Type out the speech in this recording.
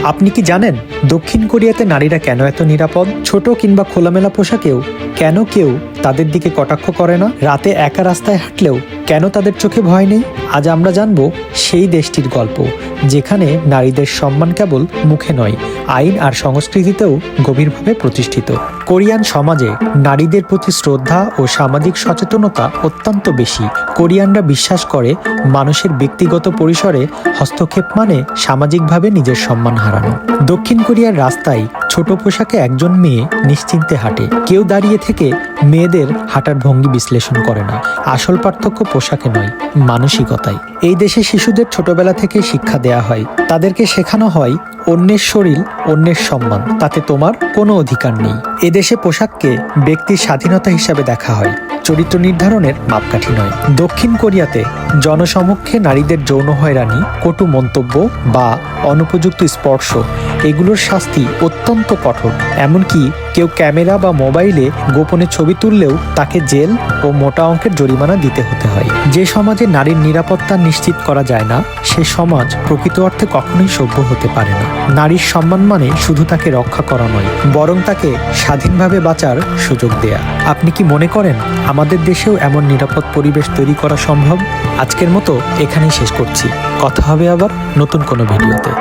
আপনি কি জানেন দক্ষিণ কোরিয়াতে নারীরা কেন এত নিরাপদ? ছোট কিংবা খোলামেলা পোশাকেও কেন কেউ তাদের দিকে কটাক্ষ করে না? রাতে একা রাস্তায় হাঁটলেও কেন তাদের চোখে ভয় নেই? আজ আমরা জানব সেই দেশটির গল্প, যেখানে নারীদের সম্মান কেবল মুখে নয়, আইন আর সংস্কৃতিতেও গভীরভাবে প্রতিষ্ঠিত। কোরিয়ান সমাজে নারীদের প্রতি শ্রদ্ধা ও সামাজিক সচেতনতা অত্যন্ত বেশি। কোরিয়ানরা বিশ্বাস করে মানুষের ব্যক্তিগত পরিসরে হস্তক্ষেপ মানে সামাজিকভাবে নিজের সম্মান হারানো। দক্ষিণ কোরিয়ার রাস্তায় ছোট পোশাকে একজন মেয়ে নিশ্চিন্তে হাঁটে। কেউ দাঁড়িয়ে থেকে মেয়েদের হাঁটার ভঙ্গি বিশ্লেষণ করে না। আসল পার্থক্য পোশাকে নয়, মানসিকতায়। এই দেশে শিশুদের ছোটবেলা থেকে শিক্ষা দেয়া হয়। তাদেরকে শেখানো হয় অন্যের শরীর, অন্যের সম্মান, তাতে তোমার কোনো অধিকার নেই। এদেশে পোশাককে ব্যক্তির স্বাধীনতা হিসাবে দেখা হয়, চরিত্র নির্ধারণের মাপকাঠি নয়। দক্ষিণ কোরিয়াতে জনসমক্ষে নারীদের যৌন হয়রানি, কটু মন্তব্য বা অনুপযুক্ত স্পর্শ, এগুলোর শাস্তি অত্যন্ত কঠোর। এমনকি কেউ ক্যামেরা বা মোবাইলে গোপনে ছবি তুললেও তাকে জেল ও মোটা অঙ্কের জরিমানা দিতে হতে হয়। যে সমাজে নারীর নিরাপত্তা নিশ্চিত করা যায় না, সে সমাজ প্রকৃত অর্থে কখনোই সভ্য হতে পারে না। নারীর সম্মান মানে শুধু তাকে রক্ষা করা নয়, বরং তাকে স্বাধীনভাবে বাঁচার সুযোগ দেয়া। আপনি কি মনে করেন আমাদের দেশেও এমন নিরাপদ পরিবেশ তৈরি করা সম্ভব? আজকের মতো এখানেই শেষ করছি। কথা হবে আবার নতুন কোনো ভিডিওতে।